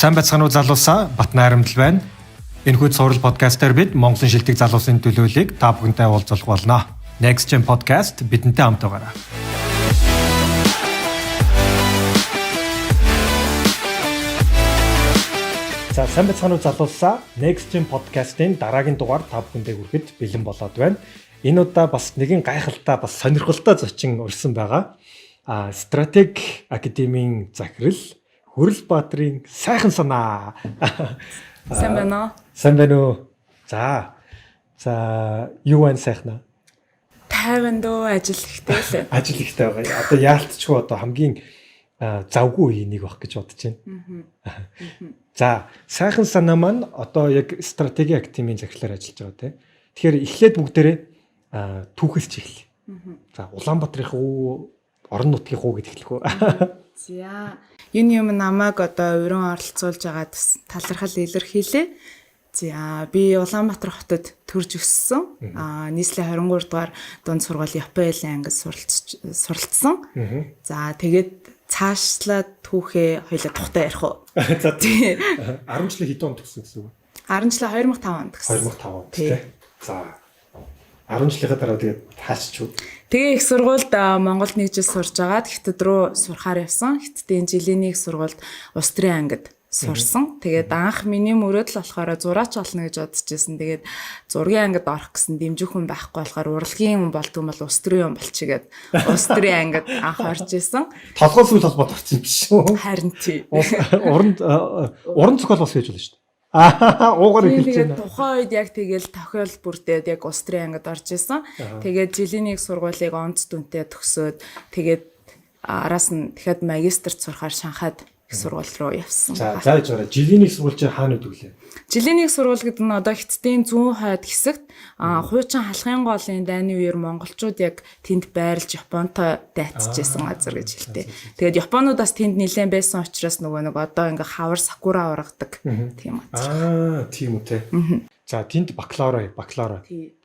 Сайн байцгаана уу залуусаа, Батнайрамдал байна. Энэхүү цуврал подкастаар бид Монголын шилдэг залуусын төлөөллийг та бүхэнтэй уулзах болно. Next Gen podcast бидэнтэй хамт байгаарай. За сайн байцгаана уу залуусаа, Next Gen podcast-ийн дараагийн дугаар та бүхэндээ хүрэхэд бэлэн болоод байна. Энэ удаа бас нэгэн гайхалтай, бас сонирхолтой зочин урьсан байгаа. Стратеги академийн захирал Хүрэлбаатрын сайхан санаа. Сайн байна уу? Сайн байна уу? За юу байна сайхнаа? Тайван дөө ажил ихтэй л. Ажил ихтэй байгаа. Одоо яалтчгүй одоо хамгийн завгүй үеийг байх гэж бодож байна. За сайхан санаа маань одоо яг стратеги академийн захирлаар ажиллаж байгаа тийм. Тэгэхээр эхлээд бүгдээрээ түүхээс чихлээ. За Улаанбаатарын уу орон нутгийн хуу гэж эхлэх үү? За юм намайг одоо өрөн оролцуулж байгаад талархал илэрхийлээ. За би Улаанбаатар хотод төрж өссөн. Нийслэлийн 23 дугаар дунд сургууль Японы ангид суралцсан. За тэгээд цаашлаад түүхээ хоёлаа тухтай ярих уу? За тийм. 10 жилийн хэдэн онд төгссөн гэсэн үг? 10 жилийн 2005 онд төгссөн. 2005 онд тийм. За 10 жилийнхаа дараа тэгээд таашчгүй. Тэгээ их сургуульд Монголд нэг жил сурж агаад Хятад руу сурахаар явсан. Хятадын жилийн нэг сургуульд улс төрийн ангид сурсан. Тэгээд анх миний мөрөөдөл болохоор зураач болно гэж бодож байсан. Тэгээд зургийн ангид орох гэсэн дэмжих хүн байхгүй болохоор урлагийн хүн болдгоо бол улс төрийн хүн болчихгээд улс төрийн ангид анх орж исэн. Толгой сүл холбоод орсон юм биш үү? Харин тий. Уран зохиол бас хийж болно шүү дээ. Уугаар хэлж байна. Тухайн үед яг тэгэл тохиол бүрдээд яг улс төрийн ангид орж исэн. Тэгээд жилийн нэг сургуулийг онц дүнтэй төгсөөд тэгээд араас нь дахиад магистрт сурахаар Шанхайд их сургууль руу явсан. За зааж байгаа. Жилийн нэг сургууль чинь хаана үтгэлээ? Жилийн нэг сургууль гэдэг нь одоо Хятадын зүүн хойд хэсэгт хуучин халахын голын дайны үеэр монголчууд яг тэнд байрлаж Японтой дайцчихсан газар гэж хэлдэг. Тэгээд Японуудаас тэнд нэлээд байсан учраас нөгөө нэг одоо ингээ хавар сакура ургадаг тийм газар. Тийм үү те. За тэнд бакалавра.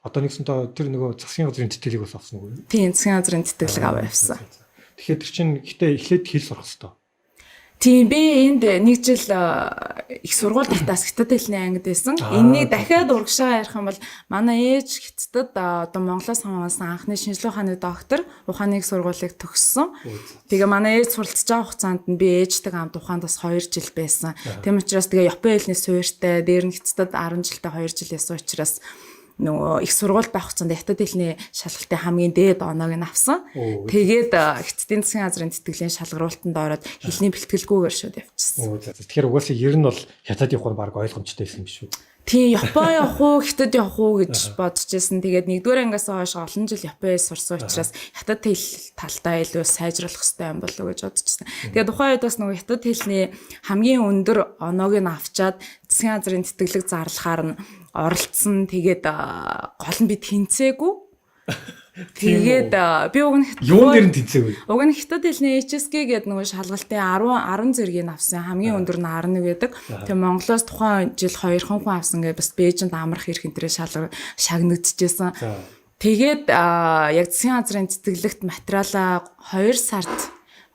Одоо нэгсэнтэй тэр нөгөө засгийн газрын тэтгэлийг бас авсан уу? Тийм, засгийн газрын тэтгэлэг аваа явсан. Тэгэхээр тэр чинь гэтээ эхлээд хэл сурах хэрэгтэй. Тийм би энд нэг жил их сургууль татаас Хятад хэлний ангид байсан. Энэнийг дахиад урагшаа ярих юм бол манай ээж Хятадд одоо Монголоос хамгаалсан анхны шинжлэх ухааны доктор ухааны сургуулийг төгссөн. Тэгээ манай ээж суралцж байгаа хугацаанд нь би ээжтэй хамт ухаанд бас 2 жил байсан. Тийм учраас тэгээ Японы хэлний суурьтай дээр нь Хятадд 10 жилдээ 2 жил ясан учраас нөгөө их сургууль байх хугацаанд Хятад хэлний шалгалтын хамгийн дээд оноог нь авсан. Тэгээд Хятадын засгийн газрын тэтгэлийн шалгаруултанд ороод хэлний бэлтгэлгүйгээр шууд явчихсан. Тэгэхээр угаасаа ер нь бол Хятад явах нь баг ойлгомжтой байсан юм биш үү? Тийм, Япон явах уу, Хятад явах уу гэж бодож байсан. Тэгээд нэгдүгээр ангиас хойш олон жил Японд сурсан учраас Хятад хэл талдаа илүү сайжруулах хэрэгтэй юм болов уу гэж бодож байсан. Тэгээд тухайн үед бас нөгөө Хятад хэлний хамгийн өндөр оноог нь авчаад засгийн газрын тэтгэлэг зарлахаар нь оролцсон. Тэгээд гол нь би тэнцээгүй. Тэгээд би уг нь юун дээр нь тэнцээгүй. Уг нь Хятад хэлний HSK гэдэг нөгөө шалгалтын 10 зэргийг авсан. Хамгийн өндөр нь 11 байдаг. Тэгээ Монголоос тухайн жил 2 хүн авсан гэж бас Бээжинд амрах эрх энтрээ шагнагдчихжээ. Тэгээд яг засгийн газрын тэтгэлэгт материалаа 2 сард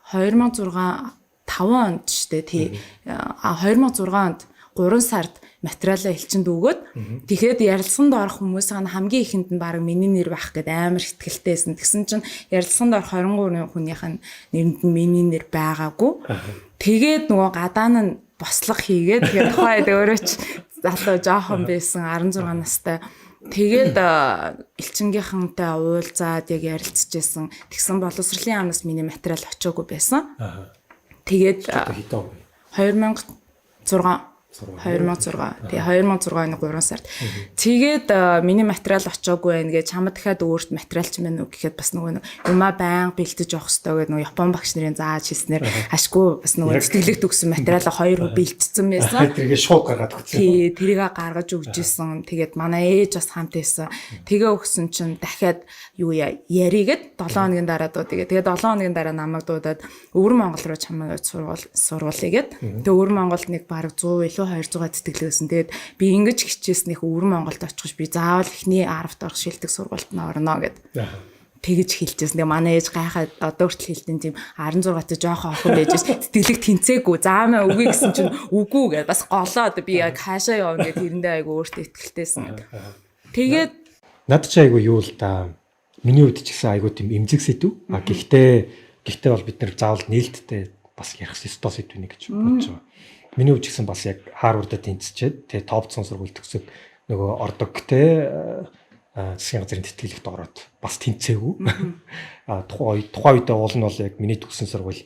2006 5 онд шүү дээ тий. 2006 онд 3 сард материалаа элчинд өгөөд тэгэхэд ярилцсанд орох хүмүүсийн хамгийн ихэнд нь баг миний нэр байх гэдэг амар ихтгэлтэйсэн. Тэгсэн чинь ярилцсанд орох 23 хүнийх нь нэрэнд нь миний нэр байгаагүй. Тэгээд нөгөө гадаа нь бослог хийгээд тэгээд тухайд өөрөө ч залуу жоохон байсан 16 настай. Тэгээд элчингийнхантай уулзаад яг ярилцчихсэн. Тэгсэн боловсролын яамнаас миний материал очоогүй байсан. Тэгээд 2006 Тэгээ 2006 оны 3 сард. Тэгээд миний материал очоогүй байх гэж чамд дахиад өөрт материал ч мэн үг гэхэд бас нөгөө юмаа байнга бэлтэж явах хэрэгтэй гэдэг нөгөө Япон багш нарын зааж хэлснээр ашгүй бас нөгөө тэтгэлэг төгсөн материалаа 2 хөө бэлтцсэн байсан. Тэрийг шууд гаргаад өгсөн. Тий, тэрийг гаргаж өгч исэн. Тэгээд манай ээж бас хамт байсан. Тэгээ өгсөн чинь дахиад юу яригээд 7 хоногийн дараа дуудаа. Тэгээд 7 хоногийн дараа намайг дуудаад Өвөр Монгол руу чамайг сургуулъя гэд. Тэгээ Өвөр Монголд нэг бараг 100 200 тэтгэлээсэн. Тэгээд би ингэж хичээснийх Өвөр Монголд очихш би заавал эхний 10-т орох шилдэг сургуульд нь орно гэд. тэгэж хэлчихсэн. Тэгээ манай ээж гайхаад одоо хүртэл хэлдэг тийм 16-т жоохон охин байж тэтгэлэг тэнцээгүй. Заамаа үгүй гэсэн чинь үгүй гэдээ бас голоод би яг хаашаа явна гэдэг тэрэндээ айгу өөртөө ихтэйсэн. Тэгээд над чи айгу юу л да. Миний үед ч гэсэн айгу тийм эмзэг сэдв. Гэхдээ бол бид нэр заавал нээлттэй бас ярих ёстой сэдв нэг гэж бодож байгаа. Миний үед ч гэсэн бас яг Харвардад тэнцчихэд тэгээ товцсон сургууль төгсөг нөгөө ордог те засгийн газрын тэтгэлэгт ороод бас тэнцээгүй. Тухайн үедээ уул нь бол яг миний төгссөн сургууль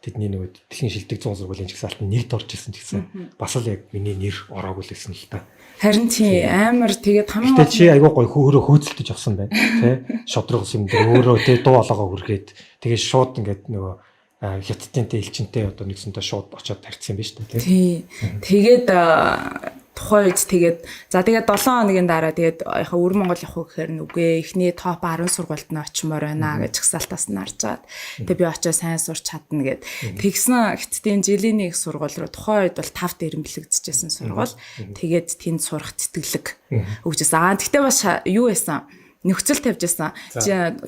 тэдний нөгөө дэлхийн шилдэг 100 сургуулийн жагсаалтанд нэгд орж исэн ч гэсэн бас л яг миний нэр ороогүй л байсан л та. Харин тий амар тэгээд хамгийн гол чи айгүй гоё хөөрөө хөөцөлдөж авсан байна тий шодрогс юм дээр өөрөө тий дуу олоогоо хүргээд тэгээд шууд ингээд нөгөө хятадтай элчинтэй одоо нэгсэнтэй шууд очиод тарьсан юм байна шүү дээ тий. Тэгээд тухайн үед тэгээд за тэгээд 7 хоногийн дараа тэгээд яхаа өвөр Монгол явах гэхээр нүгэ эхний топ 10 сургуульд нь очимоор байна гэж жагсаалтаас нь харж чаад тэгээд би очиж сайн сурч чадна гэд тэгсэн хятадын жилийн нэг сургууль руу тухайн үед бол 5 дээр бэлэгдэжсэн сургууль тэгээд тэнд сурах тэтгэлэг өгчээсэн. Тэгтээ бас юу байсан нөхцөл тавьжсэн.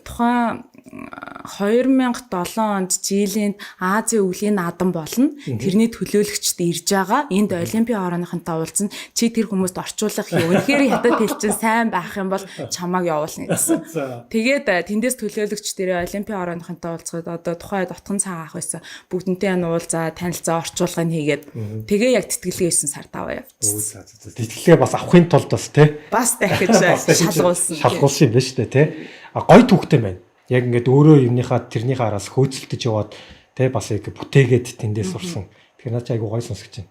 Тухайн 2007 онд жилийн Азийн өвлийн наадам болно. Тэрний төлөөлөгчд ирж байгаа. Энд Олимпийн орооныхонтой уулзсан. Чи тэр хүмүүст орчуулах юм. Үнэхээр ядад хэлчин сайн байх юм бол чамааг явуулна гэсэн. Тэгээд тэндээс төлөөлөгчдэрээ Олимпийн орооныхонтой уулзгаад одоо тухайн дотгон цаг авах байсан. Бүгднтэй уулзаа, танилцаа, орчуулгыг хийгээд тэгээ яг тэтгэлгээ 9 сард аваа явчихсан. Тэтгэлгээ бас авахын тулд бас тий. Бас дахиж шалгуулсан юм байна шүү дээ тий. Гой түүхтэй байна. Яг ингээд өөрөө юмныхаа тэрнийхээ араас хөөцөлдөж яваад тэ бас яг бүтээгээд тэндээс сурсан. Тэгэхээр наа чи айгу гой сонсогч байна.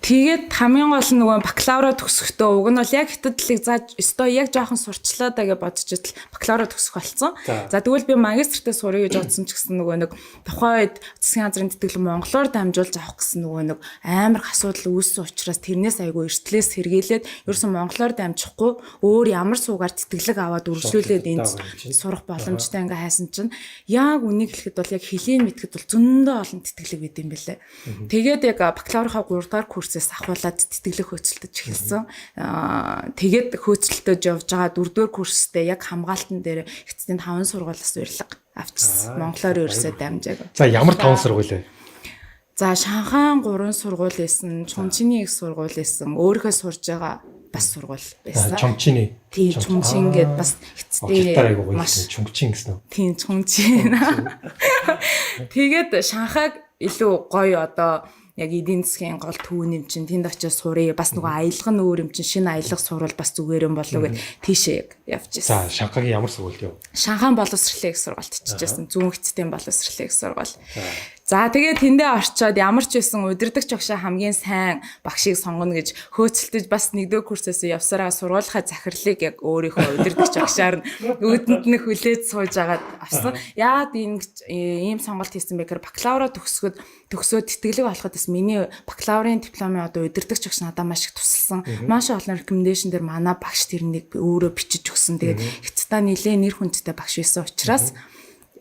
Тэгээд хамгийн гол нь нөгөө бакалавра төгсөхдөө уг нь бол яг хятадлыг зааж өстой яг жоохон сурчлаа даа гэж бодож идэл бакалавра төгсөх болсон. За тэгвэл би магистртээ сурах гэж бодсон ч гэсэн нөгөө нэг тухайн үед засгийн газрын тэтгэлэг монголоор дамжуулж авах гэсэн нөгөө нэг амар асуудал үүссэн учраас тэрнээс айгүй эртлээс сэргийлээд ерөөсөн монголоор дамжихгүй өөр ямар суугаар тэтгэлэг аваад үргэлжлүүлээд энд сурах боломжтой ингээ хайсан чинь яг үнийг хэлэхэд бол яг хэлийн мэдхэд бол зөндөө олон тэтгэлэг байд юм бэлээ. Тэгээд яг бакалаврынхаа 3 дахь курсээс ахуулаад тэтгэлэг хөөцөлдөж эхэлсэн. Тэгээд хөөцөлдөж явж байгаа 4 дугаар курстэй яг хамгаалтан дээр эцсийн 5 сургуулиас урилга авчихсан. Монголоор ерөөсөө дамжааг. За ямар 5 сургууль вэ? За Шанхайн 3 сургууль байсан, Чумчины их сургууль байсан, өөрийнхөө сурж байгаа бас сургууль байсан. Чумчины. Тийм Чумчин гээд бас эцтэй маш Чумчин гэсэн үү? Тийм Чумчин. Тэгээд Шанхайг илүү гоё одоо яг эдийн засгийн гол төвн юм чинь тэнд очиж сурыг бас нөгөө аялга нь өөр юм чинь шинэ аялга сурвал бас зүгээр юм болов гэд тийшээ яг явж ирсэн. За Шанхайгийн ямар сургуульд яв? Шанхайн боловсролын их сургуульд чижсэн. Зүүн эцсийн боловсролын их сургууль. За тэгээд тэндээ орчоод ямар ч байсан удирдах жогшоо хамгийн сайн багшийг сонгоно гэж хөөцөлдөж бас 1-р курсээс явсараа сургуулийнхаа захирлыг яг өөрийнхөө удирдах жогшоор нь өөдөнд нь хүлээж сууж агаад авсан. Яагаад ийм сонголт хийсэн бэ гэхээр бакалавра төгсөөд тэтгэлэг болоход бас миний бакалаврын дипломын одоо удирдах жогш надад маш их тусалсан. Маш олон рекомендашн дээр манай багш тэрнийг өөрөө бичиж өгсөн. Тэгээд эцэстээ нэлээ нэр хүндтэй багш байсан учраас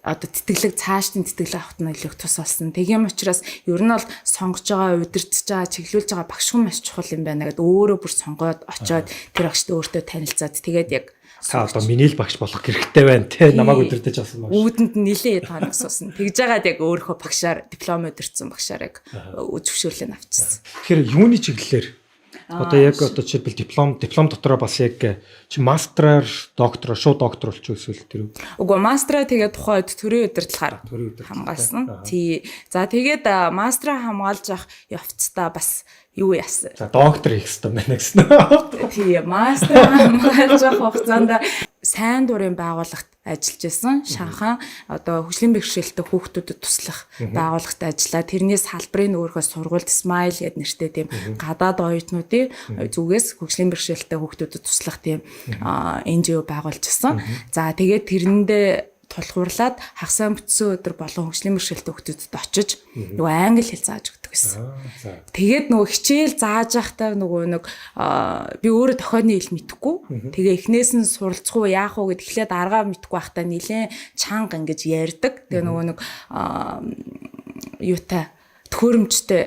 одоо тэтгэлэг цаашдын тэтгэлэг авахт нь илүү тус болсон. Тийм учраас ер нь бол сонгож байгаа, удирдах байгаа, чиглүүлж байгаа багш хүн маш чухал юм байна гэдэг өөрөө бүр сонгоод очоод тэр багштай өөртөө танилцаад тэгээд яг та одоо миний л багш болох хэрэгтэй байна те намайг удирдах авсан багш. Үүдэнд нь нилээ тоног суусан. Тэгж жагаад яг өөрөө багшаар диплом удирдсан багшаар яг зөвшөөрлөө авчихсан. Тэгэхээр юуны чиглэлээр одоо яг одоо жишээлбэл диплом дотроо бас яг чи мастраар доктороо шууд доктор болчих эсвэл тэр үү? Үгүй мастраа тэгээд тухайд төрийн удирдлагаар хамгаалсан. Тий. За тэгээд мастраа хамгаалж авах явцдаа бас юу яасан. За доктор хийх хэрэгтэй байна гэсэн. Тий, мастер хамгаалж авах хугацаанд сайн дурын байгууллагт ажиллаж исэн. Шанхай одоо хөгжлийн бэрхшээлтэй хүүхдүүдэд туслах байгууллагт ажиллаа. Тэрнээс салбарын өөрхөө сургуульд Smile гэдэг нэртэй тийм гадаад оюутнуудын зүгээс хөгжлийн бэрхшээлтэй хүүхдүүдэд туслах тийм NGO байгуулж исэн. За тэгээд тэрэндээ тулгуурлаад хагасаа бүтсэн өдөр болон хөгжлийн бэрхшээлтэй хүүхдүүдэд очиж нөгөө англи хэл зааж өгдөг гэсэн. Тэгээд нөгөө хичээл зааж байхдаа нөгөө нэг би өөрөө тохиолны хэл мэдэхгүй. Тэгээ эхнээс нь суралцах уу яах уу гэд эхлээд аргаа мэдэхгүй байхдаа нилээн чанга ингэж ярьдаг. Тэгээ нөгөө нэг юутай төхөөрөмжтэй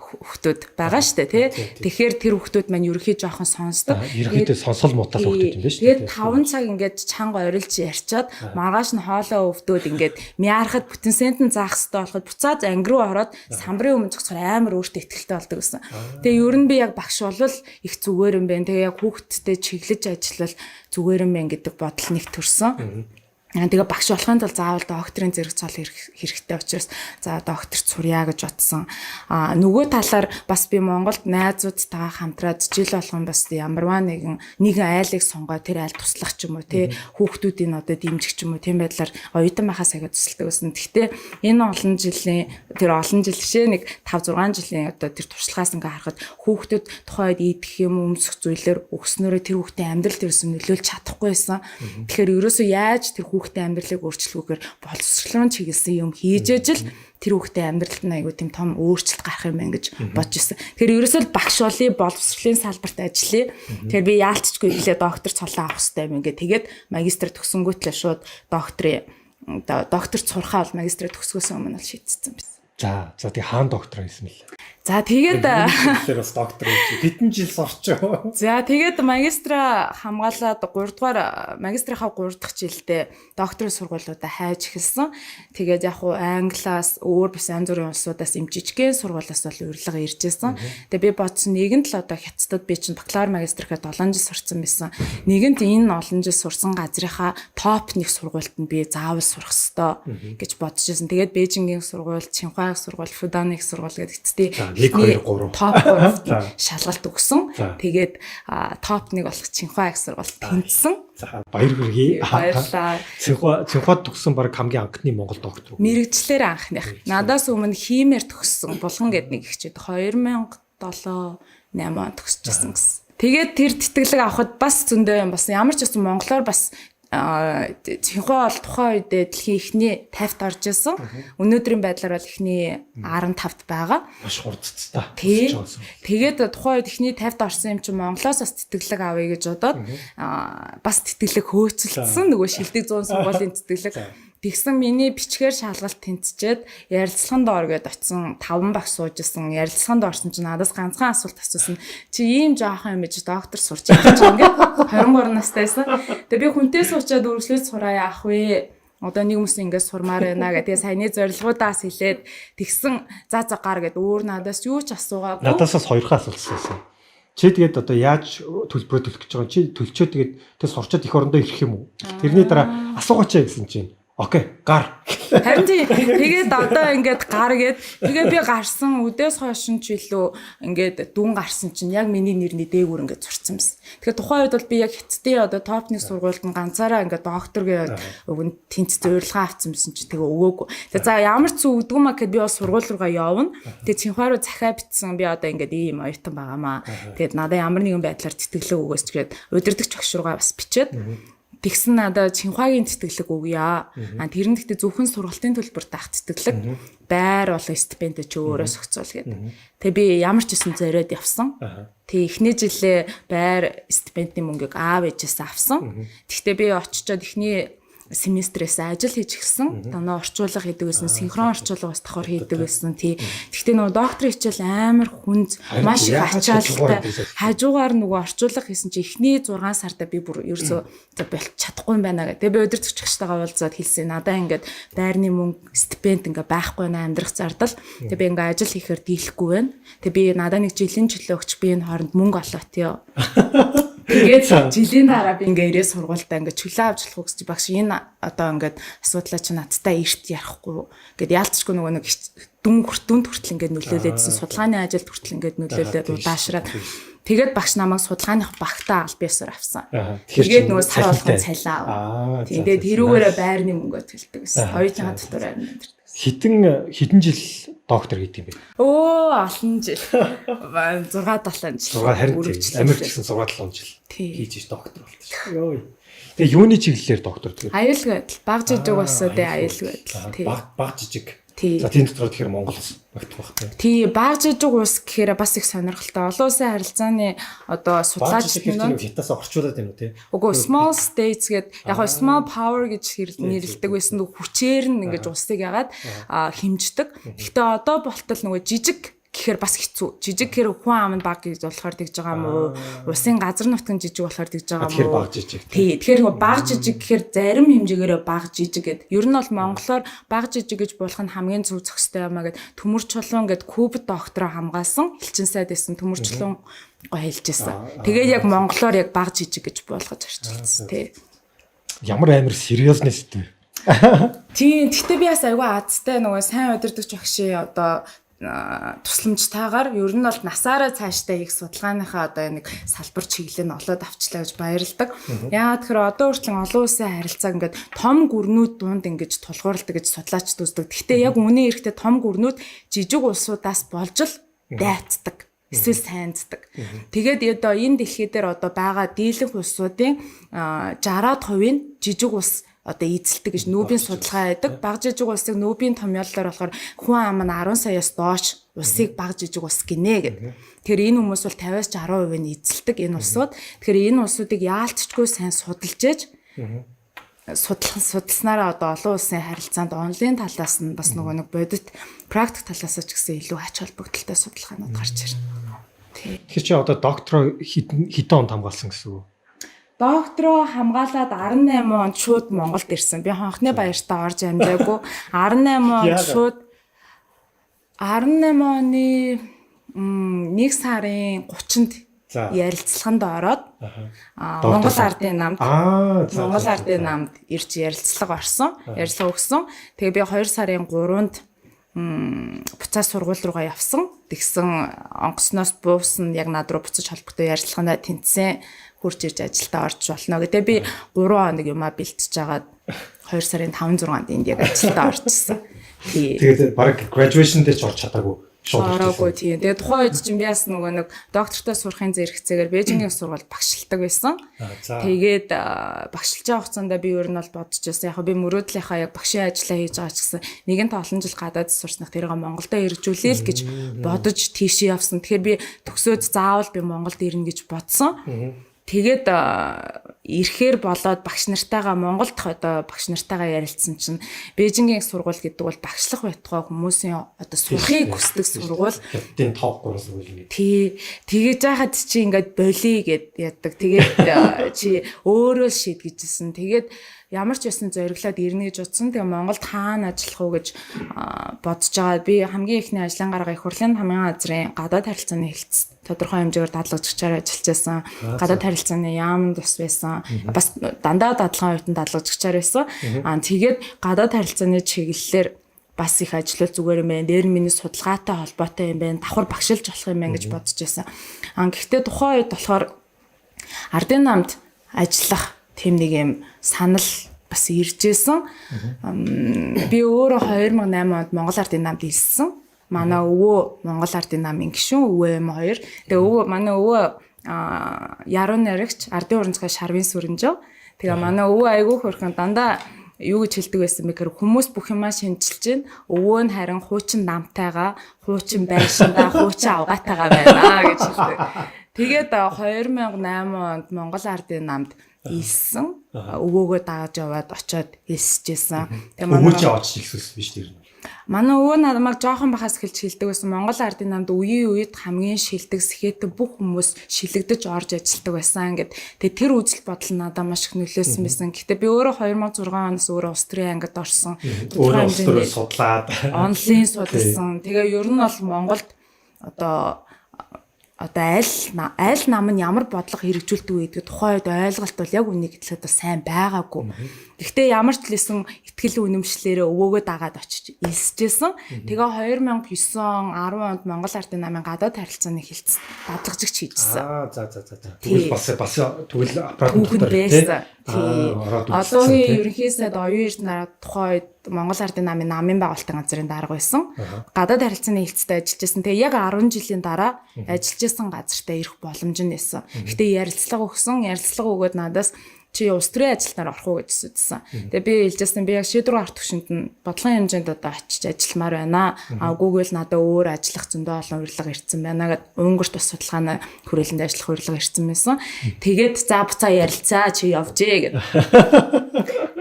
хүүхдүүд байгаа шүү дээ тий. Тэгэхээр тэр хүүхдүүд маань ерөөхдөө жоохон сонсдог. Ерөөхдөө сонсол мутал хүүхдүүд юм байна шүү дээ. Тэгээд 5 цаг ингээд чанга орилж ярьчаад маргааш нь хоолоо өвдөөд ингээд мяарахад бүтэн сентэн заах хэрэгтэй болоход буцаад анги руу ороод самбарын өмнө зогсохоор амар өөртөө ихтэй болдог гэсэн. Тэгээ ер нь би яг багш болвол их зүгээр юм байна. Тэгээ яг хүүхдтэй чиглэж ажиллавал зүгээр юм байна гэдэг бодол нэг төрсөн. Тэгээ багш болохын тулд заавал докторийн зэрэг цол хэрэгтэй учраас за докторт сурья гэж бодсон. Нөгөө талаар бас би Монголд найзуудтайгаа хамтраад жил болгон бас ямарваа нэгэн айлыг сонгоо тэр айл туслах ч юм уу тий хүүхдүүдийн одоо дэмжих ч юм уу тийм байдлаар оюутан байхаас агад тусалдаг гэсэн. Гэхдээ энэ олон жил жишээ нэг 5 6 жилийн одоо тэр туршлагаас ингээ харахад хүүхдүүд тухайд идэх юм өмсөх зүйлээр өгснөөрөө тэр хүүхдийн амьдралд ерөөсөө нөлөөлж чадахгүй байсан. Тэгэхээр ерөөсөө яаж тэр хүүхдийн амьдралыг өөрчлөхгүйгээр боловсролын чиглэсэн юм хийж ажил тэр хүүхдийн амьдралд нь айгүй тийм том өөрчлөлт гарах юм байна гэж бодож ирсэн. Тэгэхээр ерөөсөө багш болъё, боловсролын салбарт ажиллая. Тэгэхээр би яалтчгүй ихлэ доктор цолоо авах хэрэгтэй юм ингээ тэгээд магистр төгсөнгүүтлээ шууд докторт сурахаа бол магистраа төгсгөөсөн өмнө бол шийдсэн байсан. За тэг хаан доктор хийсэн мэл. За тэгээд тэгэхээр бас доктор хэдэн жил сурчаа. За тэгээд магистра хамгаалаад 3 дугаар магистрийнхаа 3 дахь жилдээ докторийн сургуулиудаа хайж эхэлсэн. Тэгээд яг хуу англиас өөр бис янз бүрийн улсуудаас им жижигхэн сургуулиас бол урилга ирж байсан. Тэгээд би бодсон нэгэнт л одоо хятадд би чинь бакалавр магистрийнхаа 7 жил сурсан байсан. Нэгэнт энэ олон жил сурсан газрынхаа топ нэг сургуульд нь би заавал сурах ёстой гэж бодож байсан. Тэгээд Бээжингийн сургууль, Чинхуа сургууль, Фудааны сургууль гэдэг эцтэй 1 2 3 топ 3 шалгалт өгсөн. Тэгээд топ 1 болох Чинхуа сургуульд тэнцсэн. За баяр хүргэе. Баярлалаа. Чинхуад төгссөн баг хамгийн анхны Монгол доктор. Мэргэжлэр анхных. Надаас өмнө химээр төгссөн Булган гэдэг нэг ихчээд 2007 8 онд төгсчихсэн гэсэн. Тэгээд тэр тэтгэлэг авахд бас зөндөө юм бас ямар ч байсан монголоор бас Чинхуа бол тухайн үед дэлхийн ихний 50-т орж исэн. Өнөөдрийн байдлаар бол ихний 15-т байгаа. Маш хурдцтай. Тэгээд тухайн үед ихний 50-т орсон юм чинь Монголоос бас тэтгэлэг авъя гэж бодоод бас тэтгэлэг хөөцөлдсөн. Нөгөө шилдэг 100 сургуулийн тэтгэлэг. Тэгсэн миний бичгээр шалгалт тэнцчээд ярилцлаганд ор гэдээ очисон 5 багш сууж исэн. Ярилцлаганд орсон чинь надаас ганцхан асуулт асуусан. Чи ийм жоохон юм гэж доктор сурч байгаа ч ингээд 23 настайсан. Тэгээ би хүнтэй суучаад үргэлжлүүлж сураа яах вэ? Одоо нэг хүмүүс ингээд сурмаар байна гэдэг саяны зорилгоудаас хэлээд тэгсэн за гар гэд өөр надаас юу ч асуугаагүй. Надаас бас 2 асуултсан. Чи тэгээд одоо яаж төлбөрөө төлөх гэж байгаа? Чи төлчөө тэгээд тэг сурчаад их орондоо ирэх юм уу? Тэрний дараа асуугаач гэсэн чинь окей, гар. Харин тэгээд одоо ингээд гар гээд тэгээд би гарсан үдээс хойш нь ч илүү ингээд дүн гарсан чинь яг миний нэрний дээгүүр ингээд зурцсан юмс. Тэгэхээр тухайн үед бол би яг хятадын одоо топ 1 сургуульд нь ганцаараа ингээд докторгийн өгөн тэнц зорилгоо авсан юмсан чи тэгээ өгөөгүй. Тэгээд за ямар ч зүг өгдөггүй маа гэхэд би бас сургууль руугаа явна. Тэгээд Чинхуа руу захаа битсэн би одоо ингээд ийм оюутан байгаамаа. Тэгээд надад ямар нэгэн байдлаар тэтгэлэг өгөөс тэгээд удирдахч багш руугаа бас бичээд тэгсэн надад Чинхуагийн тэтгэлэг өгье. Тэр нь гэхдээ зөвхөн сургалтын төлбөр даах тэтгэлэг. Байр болон стипенд ч өөрөө зохицуул гэдэг. Тэгээ би ямар ч гэсэн зориод явсан. Тэгээ эхний жилээ байр стипендийн мөнгийг аав ээжээс авсан. Тэгтээ би очичоод эхний семестрээс ажил хийж эхэлсэн. Танаа орчуулга хийдэг байсан, синхрон орчуулга бас давхар хийдэг байсан. Тэгтээ нөгөө докторийн хичээл амар хүнд, маш их ачаалалтай. Хажуугаар нөгөө орчуулга хийсэн чи эхний 6 сарда би бүр ерөөсөө болчих чадахгүй юм байна гэдэг. Тэгээ би удирдахч багштайгаа уулзаад хэлсэн. Надаа ингээд байрны мөнгө, стипенд ингээ байхгүй наа амьдрах зардал. Тэгээ би ингээ ажил хийхээр дийлэхгүй байна. Тэгээ би надаа нэг жилийн чөлөө өгч би энэ хооронд мөнгө олоотё. Тэгээд жилийн дараа би ингээ ирээ сургуультаа ингээ чөлөө авч болох гэж багш энэ одоо ингээд асуудлаа чи надтай эрт ярихгүй гэд яалтчгүй нөгөө нэг дүн хүртэл ингээд нөлөөлөөдсэн судалгааны ажилд хүртэл ингээд нөлөөлөөд удаашраад тэгээд багш намайг судалгааных багтаа аль биесээр авсан. Тэгээд нөгөө сар болгон цалиа. Тэгээд тэрүүгээрээ байрны мөнгөө төлдөг гэсэн. Хоёрын дотор харин хитэн жил доктор гэдэг юм бэ? Олон жил. 6-7 жил. Харин Америк гэсэн 6-7 жил хийж доктор болчихсон. Йоо. Тэгээ юуны чиглэлээр доктор тэгээд аюулгүй байдал. Баг жижиг басаад аюулгүй байдал. Баг жижиг. За тийм дотор тэгэхээр Монголос багтах байх. Тий, баг жижиг ус гэхээр бас их сонирхолтой. Олон улсын харилцааны одоо судлаач нь хятадаас орчуулад юм уу тий? Үгүй small states гэдэг яг нь small power гэж нэрлэдэг байсан. Хүчээр нь ингэж улсыг ягаад хэмждэг. Гэхдээ одоо болтол нөгөө жижиг гэхээр бас хэцүү. Жижиг гэхээр хүн ам нь баг гэж болохоор тэгж байгаа юм уу? Усын газар нутгийн жижиг болохоор тэгж байгаа юм уу? Тэгэхээр баг жижиг. Тий. Тэгэхээр баг жижиг гэхээр зарим хэмжээгээр баг жижиг гэд. Ер нь бол монголоор баг жижиг гэж болох нь хамгийн зөв зохистой юм а гэд төмөр чулуун гэд куб доктороо хамгаалсан элчин сайд байсан төмөр чулуун гоо хэлжсэн. Тэгээд яг монголоор яг баг жижиг гэж болгож арчилсан тий. Ямар амар сериуснес дээ. Тийм. Гэхдээ би бас айгүй азтай нөгөө сайн удирдахч багшийн одоо тусламжтайгаар ер нь бол насаараа цаашдаа их судалгааныхаа одоо нэг салбар чиглэл нь олоод авчлаа гэж баярлдаг. Яагаад тэгэхээр одоо хүртэл олон улсын харилцааг ингээд том гүрнүүд дунд ингэж тулгуурладаг гэж судлаачид үздэг. Гэхдээ яг үнэн эрэхтэй том гүрнүүд жижиг улсуудаас болж л дайцдаг. Эсвэл сайнцдаг. Тэгээд одоо энэ дэлхий дээр одоо байгаа дийлэнх улсуудын 60% нь жижиг улс одоо эзэлдэг гэж нүүбийн судалгаа байдаг. Баг жижиг улсыг нүүбийн томьёололоор болохоор хүн ам нь 10 саяас доош улсыг баг жижиг улс гинэ гэдэг. Тэгэхээр энэ хүмүүс бол 50-60% нь эзэлдэг энэ улсууд. Тэгэхээр энэ улсуудыг яалтчгүй сайн судалж ээж судалснараа одоо олон улсын харилцаанд онлайн талаас нь бас нөгөө нэг бодит практик талаас ч гэсэн илүү ач холбогдолтой судалгаанууд гарч ирнэ. Тэгэхээр чи одоо доктороо хэдэн онд хамгаалсан гэсэн үг? Доктороо хамгаалаад 18 онд шууд Монголд ирсэн. Би хонхны баяртаа орж амжаагүй. 18 онд шууд 18 оны 1 сарын 30-нд ярилцлаганд ороод Монгол Ардын намд Монгол Ардын намд ирж ярилцлага орсон. Ярилцлага өгсөн. Тэгээ би 2 сарын 3-нд буцаа сургууль руугаа явсан. Тэгсэн онгоцноос буусан яг над руу буцаж холбогдоо ярилцлаганд тэнцсэн хурж ирж ажилдаа орж болно гэдэг. Би 3 хоног юмаа бэлтэж агаад 2 сарын 5-6-нд энд яг ажилдаа орчихсон. Тэгээд баг graduation дээр ч орж чадаагүй. Ороогүй тийм. Тэгээд тухайн үед чинь би бас нөгөө нэг доктортой сурахын зэрэгцээгээр Бээжингийн сургуульд багшилдаг байсан. Тэгээд багшилж байгаа хугацаанд би ер нь бол бодож байсан. Яг би мөрөөдлийнхаа яг багшийн ажлаа хийж байгаа ч гэсэн нэгэн олон жил гадаад сурснах тэрийг Монголдо хэрэгжүүлээл гэж бодож тийшээ явсан. Тэгэхээр би төгсөөд заавал би Монголд ирнэ гэж бодсон. Тэгээд ирэхээр болоод багш нартайгаа Монголд одоо багш нартайгаа ярилцсан чинь Бээжингийн сургууль гэдэг бол багшлах байтугай хүмүүсийн одоо сурахыг хүсдэг сургууль. Тийм топ 3 сургууль. Тий. Тэгэж яхад чи ингээд болий гэд яддаг. Тэгээд чи өөрөө шийдгэжсэн. Тэгээд ямар ч байсан зориглоод ирнэ гэж утсан. Тэгээ Монголд хаана ажиллах уу гэж бодож байгаа. Би хамгийн ихний ажлын гаргаа их хурлын хамгийн газрын гадаад харилцааны хэлтс тодорхой хэмжээгээр дадлагдчихаар ажиллаж байсан. Гадаад харилцааны яамд бас байсан. Бас дандаа дадлага оюутан дадлагдчихаар байсан. Тэгээд гадаад харилцааны чиглэлээр бас их ажиллал зүгээр юм байна. Дээр миний судалгаатай холбоотой юм байна. Давхар багшилж болох юм байна гэж бодож байсан. Гэхдээ тухайн үед болохоор Ардын намд ажиллах тэм нэг юм санал бас иржсэн. Би өөрөө 2008 онд Монгол Ардын намд ирсэн. Манай өвөө Монгол Ардын намын гишүүн өвөө юм 2. Тэгээ манай өвөө яруу найрагч Ардын уранцгай Шарвин Сүрэнжөө. Тэгээ манай өвөө айгүй хөрхөн дандаа юу гэж хэлдэг байсан бэ гэхээр хүмүүс бүх юмаа шинжилж чинь өвөө нь харин хуучин намтайгаа, хуучин байшиндаа, хуучин авгаатайгаа байна гэж хэлдэг. Тэгээд 2008 онд Монгол Ардын намд илсэн. Өвөөгөө дааж яваад очиод илсэжсэн. Тэгээ манай өвөө ч очиж илсэн биш тэр. Манай өвөө намайг жоохон бахаас эхэлж шилдэг байсан. Монгол Ардын намд үеийн үед хамгийн шилдэг сэхэтэн бүх хүмүүс шилэгдэж орж ажилладаг байсан гэд. Тэгээ тэр үзэл бодол надад маш их нөлөөсөн байсан. Гэтэ би өөрөө 2006 оноос өөрөө улс төрийн ангид орсон. Өөрөө улс төрөөр судлаад онлайн судалсан. Тэгээ ер нь бол Монголд одоо аль нам нь ямар бодлого хэрэгжүүлдэг вэ гэдэг тухайн үед ойлголт бол яг үнийг хэлэхэд бол сайн байгаагүй. Гэхдээ ямар ч хэлсэн ихтгэл үнэмшлээрээ өвөөгөө дагаад очиж илсэжсэн. Тэгээ 2009 он 10 онд Монгол Ардын намын гадаад харилцааны хэлтс дадлагжигч хийжсэн. За. Тэгвэл бас тэгвэл аппарат байсан. Одоогийн ерөнхий сайд оюун эрдэнэ тухайн үед Монгол Ардын намын байгуулалтын газрын дарга байсан. Гадаад харилцааны хэлтстэй ажиллаж байсан. Тэгээ яг 10 жилийн дараа ажиллаж байсан газартаа ирэх боломж нь байсан. Гэтэ ярилцлага өгсөн. Ярилцлага өгөөд надаас чи улс төрийн ажилтнаар орох уу гэж асуудсан. Тэгээ би хэлжсэн би яг шийдвэр гарах төвшөнд нь бодлогын хэмжээнд одоо очиж ажилламаар байна. Үгүйгээр надад өөр ажиллах зөндөө олон урилга ирсэн байна гэд өнгөрт бас судалгааны хүрээлэнд ажиллах урилга ирсэн байсан. Тэгээд за буцаа ярилцаа чи явжээ гэд.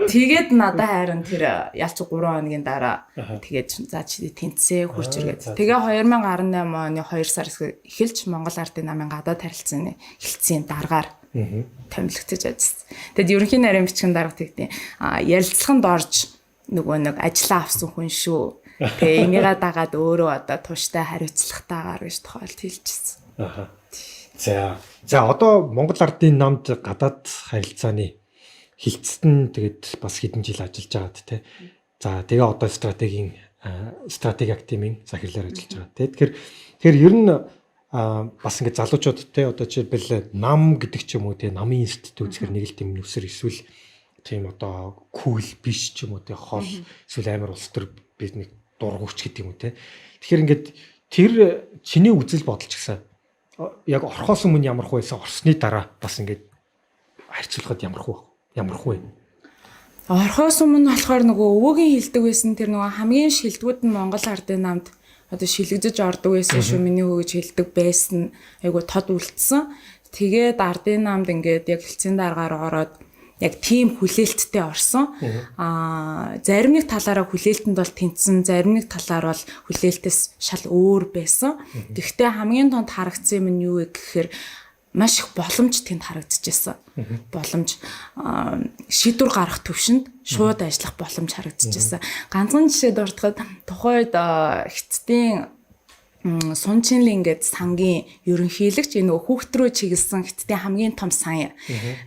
Тэгээд надад харин тэр ялч 3 хоногийн дараа тэгээд за чи тэнцээ хурж иргээд. Тэгээ 2018 оны 2 сараас эхэлж Монгол Ардын намын гадаад харилцааны хэлтсийн дараагаар томилогдож ажилласан. Тэгэд ерөнхий нарийн бичгийн дарга тэгтээ ярилцлаганд орж нөгөө нэг ажиллаа авсан хүн шүү. Тэгээ энийгээ дагаад өөрөө одоо тууштай хариуцлагатайгаар гэж тохиолд хэлчихсэн. Аха. За одоо Монгол Ардын намд гадаад харилцааны хилцэн тэгээд бас хэдэн жил ажиллаж байгаад тий. За тэгээ одоо стратеги активын захирлаар ажиллаж байгаа. Тэгэхээр ер нь бас ингээд залуучууд те одоо жишээлбэл нам гэдэг ч юм уу те намын институт үзэхэр нэг л тийм нүсэр эсвэл тийм одоо кул биш ч юм уу те хол эсвэл амар улс төр бизнес дургуйч гэдэг юм уу те. Тэгэхээр ингээд тэр чиний үзэл бодол ч гэсэн яг орхоос өмнө ямар хөө байсан орсны дараа бас ингээд харьцуулахад ямар хөө орхоос өмнө болохоор нөгөө өвөгийн хилдэг байсан тэр нөгөө хамгийн шилдэгүүд нь Монгол Ардын намд одоо шилэгдэж ордог байсан шүү миний хөө гэж хэлдэг байсан айгу тод үлдсэн. Тэгээд Ардын намд ингээд яг хэлцэн дараагаар ороод яг тийм хүлээлттэй орсон. Зарим нэг талаараа хүлээлтэнд бол тэнцсэн, зарим нэг талаар бол хүлээлтээс шал өөр байсан. Гэхдээ хамгийн тонд харагдсан юм нь юу вэ гэхээр маш их боломж тэнд харагдчихсан. Боломж шийдвэр гаргах төвшөнд шууд ажиллах боломж харагдчихсан. Ганцхан жишээ дурдахад тухайд Хятадын Сунчинлин гэдэг сангийн ерөнхийлөгч энэ хүүхд рүү чиглэсэн Хятадын хамгийн том сан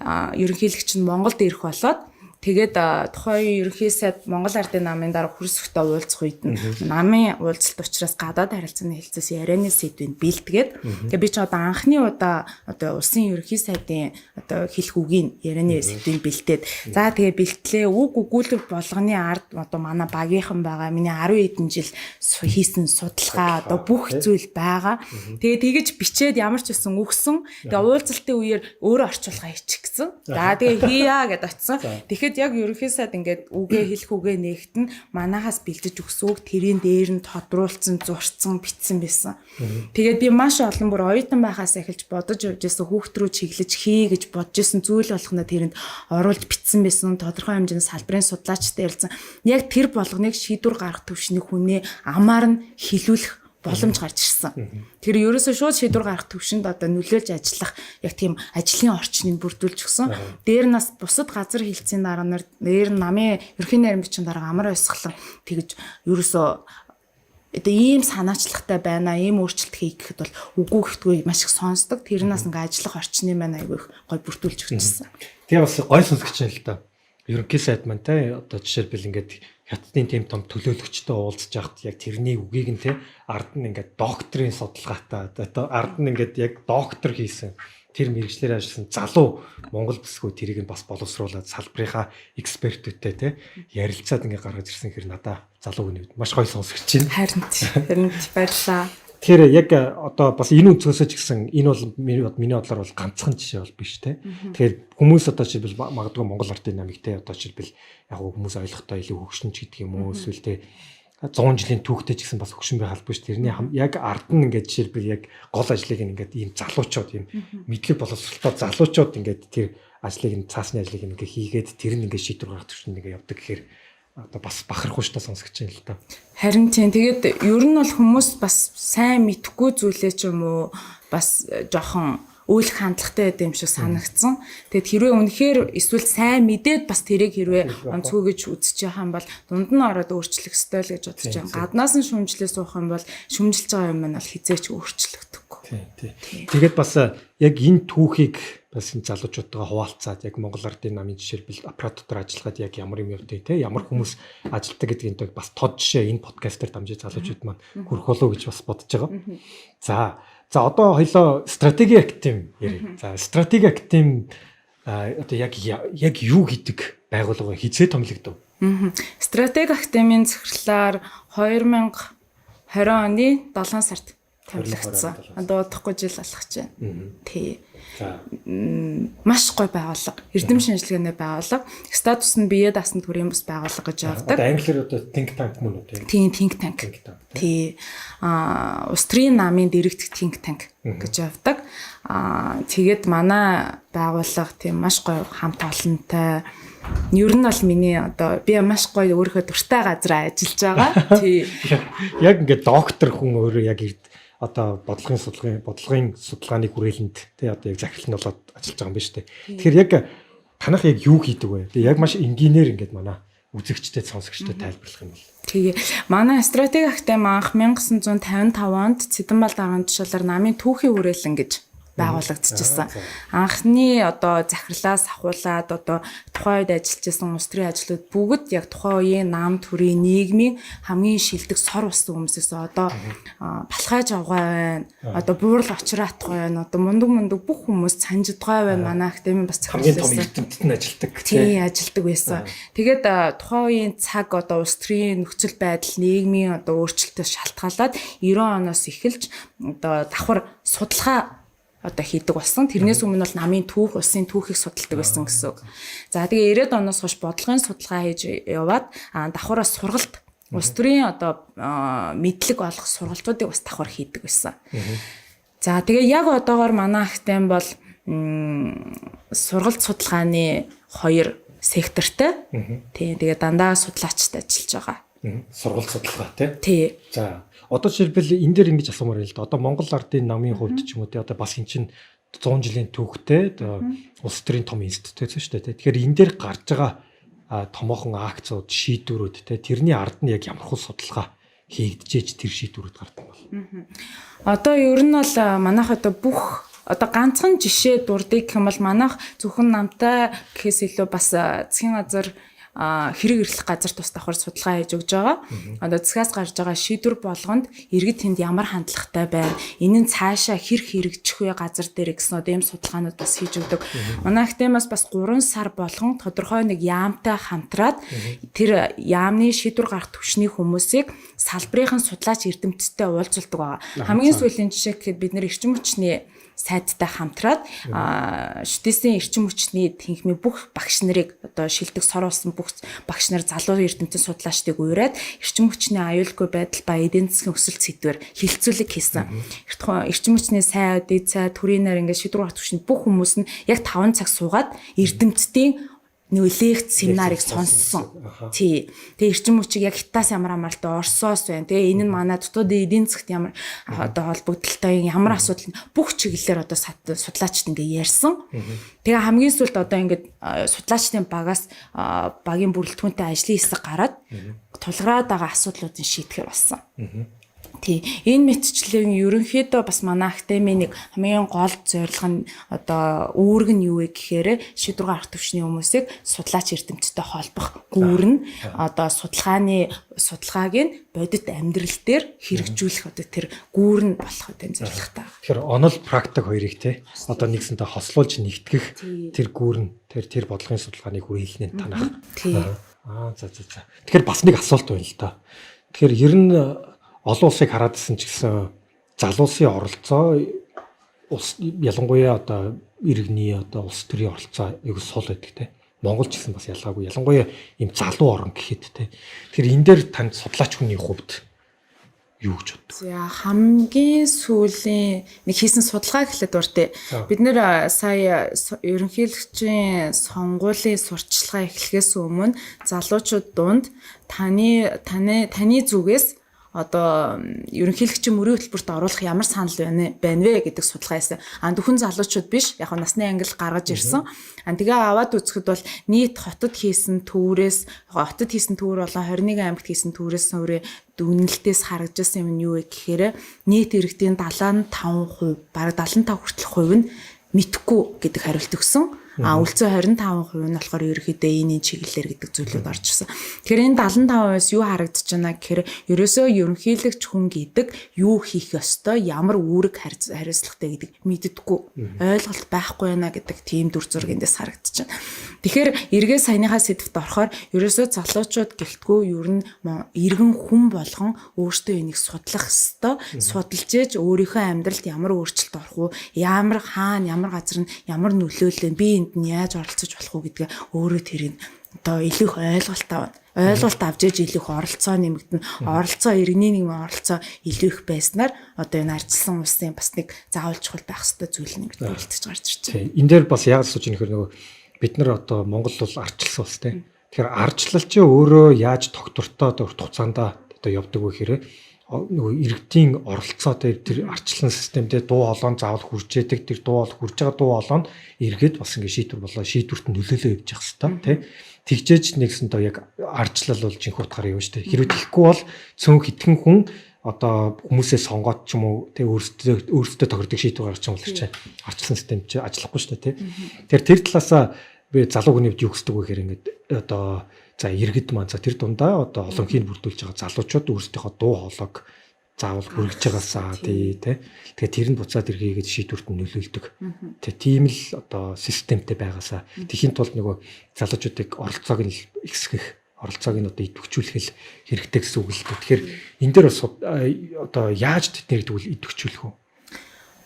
ерөнхийлөгч нь Монголд ирэх болоод тэгээд тухайн ерөнхий сайд Монгол Ардын намын дараа хүрсэхдээ уулзах үед нь намын уулзалт учраас гадаад харилцааны хэлцээс ярианы сэдвийг бэлтгээд тэгээд би ч одоо анхны удаа одоо улсын ерөнхий сайдын одоо хэлэх үгийн ярианы сэдвийг бэлтээд за тэгээд бэлтлээ үг өгүүлбэр болгоны ард одоо манай багийнхан байгаа миний 10 хэдэн жил хийсэн судалгаа одоо бүх зүйл байгаа тэгээд тэгэж бичээд ямар ч байсан өгсөн тэгээд уулзалтын үеэр өөрөө орчуулгаа хийчих гэсэн за тэгээд хийя гэд очсон яг ерөнхий сайд ингээд үгээ хэлэх үгээ нээгтэн манахаас бэлдэж өгсөн үг тэрийн дээр нь тодруулсан, зурцсан, бичсэн байсан. Тэгээд би маш олон бүр оюутан байхаас эхэлж бодож явж байсан хүүхд рүү чиглэж хий гэж бодож исэн зүйл болгоно тэрэнд оруулж бичсэн байсан. Тодорхой хэмжээний салбарын судлаачтай ярилцсан. Яг тэр болгоныг шийдвэр гаргах төвшний хүнээ амаар нь хилүүлэх боломж гарч ирсэн. Тэр ерөөсөө шууд шийдвэр гаргах төвшөнд одоо нөлөөлж ажиллах яг тийм ажлын орчныг бүрдүүлж өгсөн. Дээр нас бусад газар хэлтсийн дараанаар дээр намын ерхий нарийн бичгийн дараа амар ойсглон тэгж ерөөсөө одоо ийм санаачлагтай байна, ийм өөрчлөлт хийх гэхэд бол үгүй гэхтгүй маш их сонсдог. Тэрнээс ингээ ажиллах орчны маань аягүй их гой бүрдүүлж өгчсэн. Тэгээ бас гой сонсогч юм л да. Ерөнхий сайд маань те одоо жишээлбэл ингээд Хятадын тийм том төлөөлөгчтэй уулзж байхад яг тэрний үгийг нь те ард нь ингээд докторийн судалгаатай одоо ард нь ингээд яг доктор хийсэн тэр мэрэгчлэр ажилласан залуу Монгол бүсгүй тэрийг нь бас боловсруулаад салбарынхаа экспертүүдтэй те ярилцаад ингээд гаргаж ирсэн хэр надаа залуу хүний үед маш гоё сонсогч чинь. Харин баярлалаа. Тэгэхээр яг одоо бас энэ өнцгөөсөө ч гэсэн энэ бол миний бодлоор бол ганцхан жишээ бол биш те. Тэгэхээр хүмүүс одоо жишээлбэл магадгүй Монгол Ардын намыг те одоо жишээлбэл яг хүмүүс ойлгохтой илүү хөгшинч гэдэг юм уу эсвэл те 100 жилийн түүхтэй ч гэсэн бас хөгшин байх албагүй ш. Тэрний яг ард нь ингээд жишээлбэл яг гол ажлыг ингээд ийм залуучууд ийм мэдлэг боловсролтой залуучууд ингээд тэр ажлыг цаасны ажлыг ингээд хийгээд тэр нь ингээд шийдвэр гаргах төвшөнд ингээд явдаг гэхээр одоо бас бахархуу штэ сонсогч юм л та. Харин тийм тэгээд ер нь бол хүмүүс бас сайн мэдхгүй зүйлээ ч юм уу бас жоохон өөлөх хандлагатай байд юм шиг санагдсан. Тэгэд хэрвээ үнэхээр эсвэл сайн мэдээд бас тэрийг хэрвээ онцгой гэж үзэж байгаа юм бол дунд нь ороод өөрчлөх ёстой л гэж бодож байна. Гаднаас нь шүмжлээ суух юм бол шүмжилж байгаа юм нь бол хизээч өөрчлөгдөхгүй. Тийм. Тэгээд бас яг энэ түүхийг бас энэ залуучуудтайгаа хуваалцаад яг Монгол Ардын намын жишээлбэл аппарат дотор ажиллахад яг ямар юм явдаг те ямар хүмүүс ажилтдаг гэдгийг бас тод жишээ энэ подкастер дамжиж залуучууд маань хүрэх болов гэж бас бодож байгаа. За одоо хоёлоо стратеги актив ярив. За стратеги актив одоо яг юу гэдэг байгууллага хизээ томилогдов? Стратеги активын захирлаар 2020 оны 7 сард тавилагдсан. Дуудахгүй жил болох чинь. Тий. За. Маш гоё байгууллага. Эрдэм шинжилгээний байгууллага. Статус нь биеэ даасан төрийн бас байгууллага гэж явдаг. Одоо англиар одоо think tank мөн үү тий? Тийм, think tank. Тий. Улс төрийн намын дэрэгдэх think tank гэж явдаг. Тэгээд манай байгууллага тийм маш гоё хамт олонтой. Ер нь бол миний одоо би маш гоё өөрийнхөө дуртай газар ажиллаж байгаа. Тий. Яг ингээд доктор хүн өөрөө яг одоо бодлогын судалгааны хүрээлэнд тий одоо яг захирал нь болоод ажиллаж байгаа юм байна шүү дээ. Тэгэхээр яг танах яг юу хийдэг вэ? Тэгээ яг маш энгийнээр ингээд манай үзэгчтэй сонсогчтой тайлбарлах юм бол. Тэгээ манай стратеги актем анх 1955 онд Цэдэнбал даргын тушаалаар намын түүхийн хүрээлэн гэж байгуулагдчихсан. Анхны одоо захирлаас ахуулаад одоо тухайн үед ажиллаж байсан улс төрийн ажлууд бүгд яг тухайн үеийн нам төрийн нийгмийн хамгийн шилдэг сор болсон хүмүүсээс одоо балхаж авгаа байна. Одоо буурал очраатгай байна. Одоо мундаг бүх хүмүүс санжидгай байна. Манай академийн бас хамгийн том эрдэмтэд нь ажилдаг. Тийм ажилдаг байсан. Тэгээд тухайн үеийн цаг одоо улс төрийн нөхцөл байдал нийгмийн одоо өөрчлөлтөөс шалтгаалаад 90 оноос эхэлж одоо давхар судалгаа одоо хийдэг болсон. Тэрнээс өмнө бол намын түүх, улсын түүхийг судалдаг байсан гэсэн үг. За тэгээ 90-ад оноос хойш бодлогын судалгаа хийж яваад давхараа сургалт, улс төрийн одоо мэдлэг олох сургалтуудыг бас давхар хийдэг байсан. За тэгээ яг одоогоор манай академи бол сургалт судалгааны 2 сектортой. Тэгээ дандаа судлаачтай ажиллаж байгаа. Сургалт судалгаа тий. За одоо жишээлбэл энэ дээр ингэж асуумаар байна л да. Одоо Монгол Ардын намын хувьд ч юм уу тий одоо бас эн чинь 100 жилийн түүхтэй улс төрийн том институт шүү дээ тий. Тэгэхээр энэ дээр гарч байгаа томоохон акцууд, шийдвэрүүд тий тэрний ард нь яг ямар хөө судалгаа хийгдэж тэр шийдвэрүүд гардаг бол. Одоо ер нь бол манайх одоо бүх одоо ганцхан жишээ дурдыг гэх юм бол манайх зөвхөн намтай гэхээс илүү бас засгийн газар хэрэг эрхлэх газар тус давхар судалгаа хийж өгж байгаа. Одоо засгаас гарч байгаа шийдвэр болгонд иргэд тэнд ямар хандлагатай байна, энэ нь цаашаа хэрэгжих вэ газар дээр гэсэн одоо ийм судалгаанууд бас хийж өгдөг. Манай академиас бас 3 сар болгон тодорхой нэг яамтай хамтраад тэр яамны шийдвэр гаргах түвшний хүмүүсийг салбарын судлаач эрдэмтдтэй уулзалдаг байгаа. Хамгийн сүүлийн жишээ гэхэд бид нэр эрчим хүчний сайттай хамтраад шүтээсийн эрчим хүчний тэнхимийн бүх багш нарыг одоо шилдэг сор болсон бүх багш нар залуу эрдэмтэн судлаачдыг уураад эрчим хүчний аюулгүй байдал ба эдийн засгийн өсөлт сэдвээр хилцүүлэг хийсэн. Эрчим хүчний сайн дэд цай төрийн нар ингээд шийдвэр гаргах түвшинд бүх хүмүүс нь яг 5 цаг суугаад эрдэмтдийн лекц семинарыг сонссон. Тий. Тэгээ эрчим хүчийг яг Хятадаас ямар амралтай Оросоос байна. Тэгээ энэ нь манай дотоодын эдийн засгт ямар одоо холбогдолтой ямар асуудал бүх чиглэлээр одоо судлаачд ингээ ярьсан. Тэгээ хамгийн сүүлд одоо ингээд судлаачдын багаас багийн бүрэлдэхүүнтэй ажлын хэсэг гараад тулгараад байгаа асуудлуудыг шийдэхэр болсон. Тий. Энэ мэтчлэн ерөнхийдөө бас манай академийн нэг хамгийн гол зорилго нь одоо үүрэг нь юу вэ гэхээр шийдвэр гаргах төвчний хүмүүсийг судлаач эрдэмтдтэй холбох гүүрэн одоо судалгааг нь бодит амьдрал дээр хэрэгжүүлэх одоо тэр гүүрэн болох үдэн зорилготой. Тэгэхээр онол практик хоёрыг те одоо нэгсэнтэй хослуулж нэгтгэх тэр гүүрэн тэр бодлогын судалгааны хүрээлэнд танах. За. Тэгэхээр бас нэг асуулт байна л да. Тэгэхээр ер нь олон улсыг хараадсэн ч гэсэн залуусын оролцоо ялангуяа одоо иргэний одоо улс төрийн оролцоо айгүй сул байдаг те. Монгол ч гэсэн бас ялгаагүй. Ялангуяа ийм залуу орн гэхэд те. Тэгэхээр энэ дээр танд судлаач хүний хувьд юу гэж боддог? За хамгийн сүүлийн нэг хийсэн судалгаа гэхлээр дуртай. Бид нэр сая ерөнхийлөгчийн сонгуулийн сурталчилгаа эхлэхээс өмнө залуучууд дунд таны зүгээс одоо ерөнхийлөгчийн мөрийн хөтөлбөрт оруулах ямар санал байна вэ гэдэг судалгаа хийсэн. Зөвхөн залуучууд биш, яг насны ангил гаргаж ирсэн. Тэгээ аваад үзэхэд бол нийт хотод хийсэн төврөөс болон 21 аймагт хийсэн төврөөс өөрө дүгнэлтээс харагдсан юм нь юу вэ гэхээр нийт иргэдийн 75%, бараг 75 хүртэлх хувь нь мэдхгүй гэдэг хариулт өгсөн. Үлцэн 25% нь болохоор ерөөхдөө энэ чиглэлээр гэдэг зүйлүүд орж ирсэн. Тэгэхээр энэ 75%-аас юу харагдаж байна гэхээр ерөөсөө ерөнхийлөгч хүн гэдэг юу хийх ёстой, ямар үүрэг хариуцлагатай гэдэг мэддэггүй, ойлголт байхгүй байна гэдэг тийм дүр зураг эндээс харагдаж байна. Тэгэхээр эргээ саяныхаа сэдвт орохоор ерөөсөө залуучууд гэлтгүй ер нь иргэн хүн болгон өөртөө энийг судлах ёстой, судалж ээж өөрийнхөө амьдралд ямар өөрчлөлт орох уу, ямар хаана, ямар газар нь ямар нөлөөлөл би энд нь яаж оролцож болох уу гэдгээ өөрөө тэрийг одоо илүү их ойлголт авч ээж илүү их оролцоо нэмэгдэн, оролцоо иргэний нийгмийн оролцоо илүү их байснаар одоо энэ ардчилсан улсын бас нэг заавал чухал байх ёстой зүйл нэг үйлдэж гарч ирж байна. Энэ дээр бас яг сууж нөхөр нөгөө бид нар одоо Монгол бол ардчилсан улс тийм. Тэгэхээр ардчлал чи өөрөө яаж тогтвортой урт хугацаанд одоо явдаг вэ гэхээр нөгөө иргэдийн оролцоо тэр ардчлалын системдээ дуу хоолой заавал хүрч яадаг, тэр дуу хоолой хүрж байгаа дуу хоолой нь иргэд бас ингэ шийдвэрт нөлөөлөө явж явах хэвээр тийм. Тэгжээж нэгсэн доо яг ардчлал бол жинхэнэ утгаараа явна шүү дээ. Хэрвээ тэгэхгүй бол цөөн хитгэн хүн одоо хүмүүсээ сонгоод ч юм уу тэг өөрсдөө тохирдог шийдвэр гаргах юм бол чинь ардчлалын систем чи ажиллахгүй шүү дээ тийм. Тэгэхээр тэр талаасаа би залуу хүний хувьд юу хүсдэг вэ гэхээр ингээд одоо за иргэд маань за тэр дундаа одоо олонхийг бүрдүүлж байгаа залуучууд өөрсдийнхөө дуу хоолойг заавал хүргэж байгаасаа тий тэгээ тэр нь буцаад эргээгээд шийдвэрт нь нөлөөлдөг. Тэгээ тийм л одоо системтэй байгаасаа тэхийн тулд нөгөө залуучуудыг оролцоог нь ихсгэх, оролцоог нь одоо идэвхжүүлэх хэрэгтэй гэсэн үг л дээ. Тэгэхээр энэ дээр бас одоо яаж тэднийг тэгвэл идэвхжүүлэх вэ?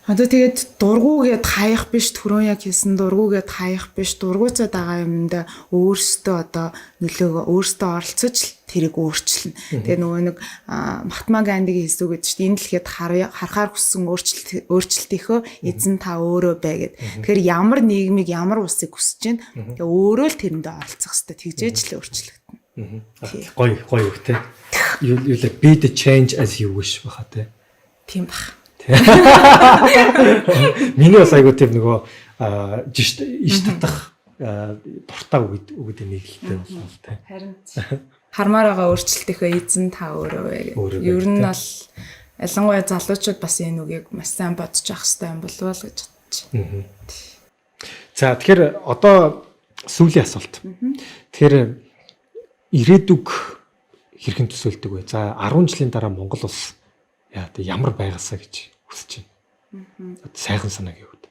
Одоо тэгээд дургуугээд хаях биш, түрүүн яг хэлсэн дургуугээд хаях биш, дургуйцаад байгаа юмда өөрсдөө одоо нөлөөгөө өөрсдөө оролцож тэрийг өөрчилнө. Тэгээд нөгөө нэг Махатма Гандигийн хэлсэн үг гэдэг чинь энэ дэлхийд харахаар хүссэн өөрчлөлтийнхөө эзэн та өөрөө бай гэд. Тэгэхээр ямар нийгмийг ямар улсыг хүсэж байна. Тэгээд өөрөө л тэрэндээ оролцох хэрэгтэй. Тэгжээж л өөрчлөгдөнө. Гоё те. You like be the change as you wish баха те. Тийм бах. Миний бас айгуу тийм нөгөө жишт иш татах дуртай үг нэг хэлтэй болов те. Харин хармаар байгаа өөрчлөлтийнхөө эзэн та өөрөө вэ. Ер нь бол ялангуяа залуучууд бас энэ үгийг маш сайн бодож авах хэрэгтэй юм болов уу гэж бодож байна. За тэгэхээр одоо сүүлийн асуулт. Тэгэхээр ирээдүг хэрхэн төсөөлдөг вэ? За 10 жилийн дараа Монгол улс ямар байгаасаа гэж хүсэж байна. Сайхан санааг юу вэ?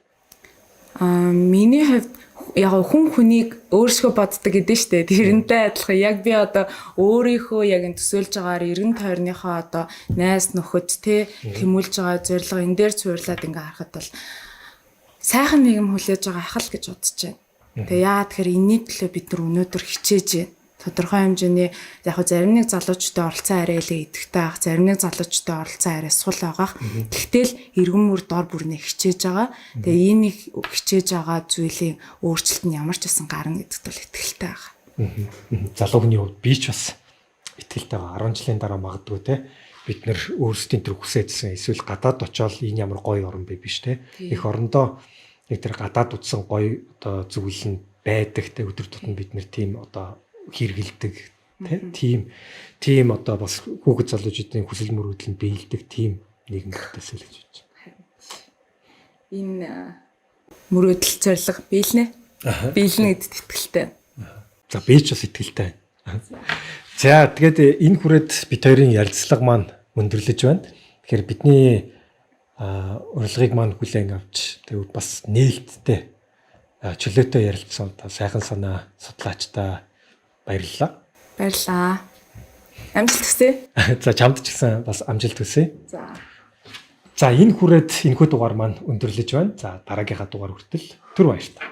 Миний хувьд яг хүн хүнийг өөрсгөө боддог гэдэг нь шүү дээ. Тэрнтэй адилхан яг би одоо өөрийнхөө яг энэ төсөөлж байгаагаар эргэн тойрныхоо одоо найз нөхөд тэмүүлж байгаа зорилго энэ дээр цуурлаад ингээ харахад бол сайхан нийгэм хүлээж байгаа хал гэж бодож байна. Тэгээ яа тэгэхээр энэний төлөө бид нар өнөөдөр хичээж байна. Тодорхой хэмжээний яг зарим нэг залуучуудын оролцоо арай илүү идэвхтэй байх, зарим нэг залуучуудын оролцоо арай сул байгаах. Тэгтэл эргэн мөр дор бүрнээ хичээж байгаа. Тэгээ энийг хичээж байгаа зүйлийн өөрчлөлт нь ямар ч байсан гарна гэдэгт бол итгэлтэй байгаа. Залуу хүний хувьд би ч бас итгэлтэй байгаа. 10 жилийн дараа магадгүй те бид нэр өөрсдийн төр хүсэжсэн эсвэл гадаад очиод энэ ямар гоё орн бэ биш те. Их орондоо нэг тэр гадаад утсан гоё одоо зүйл нь байдаг те өдөр тутмын бид нэр тийм одоо хэрэгэлдэг тийм одоо бас хүүхэд залуучуудын хүсэл мөрөөдөл нь биелдэг тийм нийгэм төсөөлж байж байна. Энэ мөрөөдөл зорилго биелнэ. Биелнэ гэдэгт итгэлтэй. За би ч бас итгэлтэй. За тэгээд энэ хүрээд бид хоёрын ярилцлага маань өндөрлөж байна. Тэгэхээр бидний урилгыг маань хүлээн авч тэгээд бас нээлттэй чөлөөтэй ярилцсан сайхан санаа судлаачтай баярлалаа. Баярлалаа. Амжилт хүсье. За чамд ч гэсэн бас амжилт хүсье. За энэ хүрээд энэхүү дугаар маань өндөрлөж байна. За дараагийнхаа дугаар хүртэл түр баярлалаа.